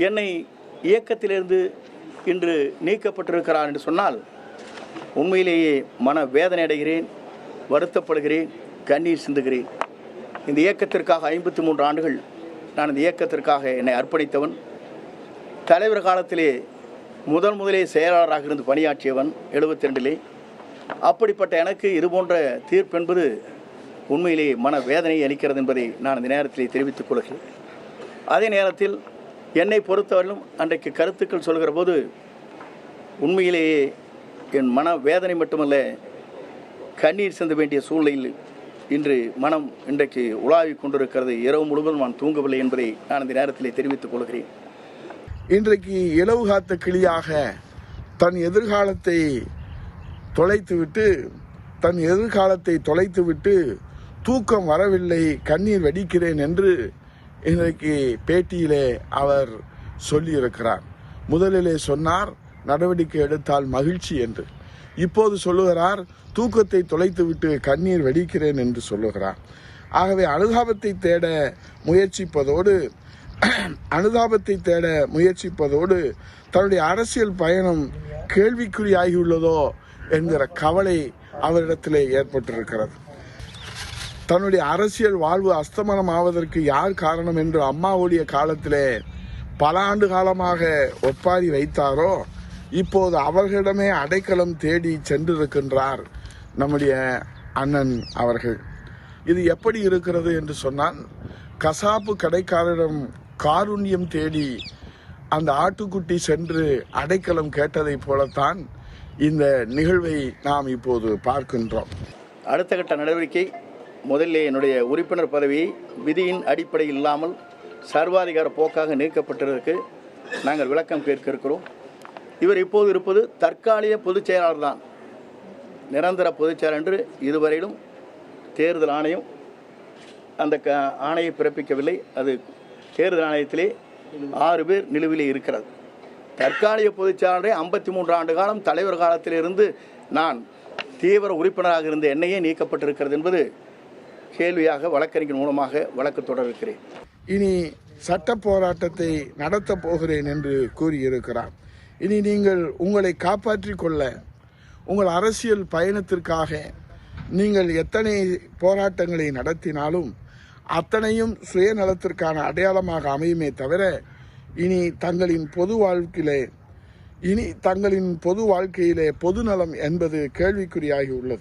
என்னை இயக்கத்திலிருந்து இன்று நீக்கப்பட்டிருக்கிறார் என்று சொன்னால் உண்மையிலேயே மன வேதனை அடைகிறேன், வருத்தப்படுகிறேன், கண்ணீர் சிந்துகிறேன். இந்த இயக்கத்திற்காக 53 ஆண்டுகள் நான் இந்த இயக்கத்திற்காக என்னை அர்ப்பணித்தவன். தலைவர் காலத்திலே முதலே செயலாளராக இருந்து பணியாற்றியவன் 72லே. அப்படிப்பட்ட எனக்கு இதுபோன்ற தீர்ப்பு என்பது உண்மையிலே மன வேதனை அளிக்கிறது என்பதை நான் இந்த நேரத்திலே தெரிவித்துக் கொள்கிறேன். அதே நேரத்தில் என்னை பொறுத்தவரையிலும் அன்றைக்கு கருத்துக்கள் சொல்கிற போது உண்மையிலேயே என் மன வேதனை மட்டுமல்ல, கண்ணீர் சிந்த வேண்டிய சூழ்நிலையில் இன்று மனம் இன்றைக்கு உலாவிக் கொண்டிருக்கிறது. இரவு முழுவதும் நான் தூங்கவில்லை என்பதை நான் இந்த நேரத்திலே தெரிவித்துக் கொள்கிறேன். இன்றைக்கு இலவு காத்த கிளியாக தன் எதிர்காலத்தை தொலைத்துவிட்டு தூக்கம் வரவில்லை, கண்ணீர் வடிக்கிறேன் என்று இன்றைக்கு பேட்டியிலே அவர் சொல்லியிருக்கிறார். முதலிலே சொன்னார் நடவடிக்கை எடுத்தால் மகிழ்ச்சி என்று. இப்போது சொல்லுகிறார் தூக்கத்தை தொலைத்துவிட்டு கண்ணீர் வடிக்கிறேன் என்று சொல்லுகிறார். ஆகவே அனுதாபத்தை தேட முயற்சிப்பதோடு தன்னுடைய அரசியல் பயணம் கேள்விக்குறியாகியுள்ளதோ என்கிற கவலை அவரிடத்திலே ஏற்பட்டிருக்கிறது. தன்னுடைய அரசியல் வாழ்வு அஸ்தமனம் ஆவதற்கு யார் காரணம் என்று அம்மாவுடைய காலத்திலே பல ஆண்டு காலமாக ஒப்பாரி வைத்தாரோ, இப்போது அவர்களிடமே அடைக்கலம் தேடி சென்றிருக்கின்றார் நம்முடைய அண்ணன் அவர்கள். இது எப்படி இருக்கிறது என்று சொன்னால், கசாப்பு கடைக்காரரிடம் காருண்யம் தேடி அந்த ஆட்டுக்குட்டி சென்று அடைக்கலம் கேட்டதை போலத்தான் இந்த நிகழ்வை நாம் இப்போது பார்க்கின்றோம். அடுத்த கட்ட நடவடிக்கை, முதலில் என்னுடைய உறுப்பினர் பதவியை விதியின் அடிப்படையில் இல்லாமல் சர்வாதிகார போக்காக நீக்கப்பட்டிருக்கு நாங்கள் விளக்கம் கேட்க இருக்கிறோம். இவர் இப்போது இருப்பது தற்காலிக பொதுச் செயலாளர் தான். நிரந்தர பொதுச் செயலாளர் என்று இதுவரையிலும் தேர்தல் ஆணையம் அந்த ஆணையை பிறப்பிக்கவில்லை. அது தேர்தல் ஆணையத்திலே 6 பேர் நிலுவிலே இருக்கிறது. தற்காலிக பொதுச் செயலாளரை 53 ஆண்டு காலம் தலைவர் காலத்திலிருந்து நான் தீவிர உறுப்பினராக இருந்த என்னையே நீக்கப்பட்டிருக்கிறது என்பது கேள்வியாக வழக்கறிஞர் மூலமாக வழக்கு தொடர்கிறேன். இனி சட்ட போராட்டத்தை நடத்தப் போகிறேன் என்று கூறியிருக்கிறார். இனி நீங்கள் உங்களை காப்பாற்றிக் கொள்ள உங்கள் அரசியல் பயணத்திற்காக நீங்கள் எத்தனை போராட்டங்களை நடத்தினாலும் அத்தனையும் சுயநலத்திற்கான அடையாளமாக அமையுமே தவிர இனி தங்களின் பொது வாழ்க்கையிலே பொதுநலம் என்பது கேள்விக்குறியாகி உள்ளது.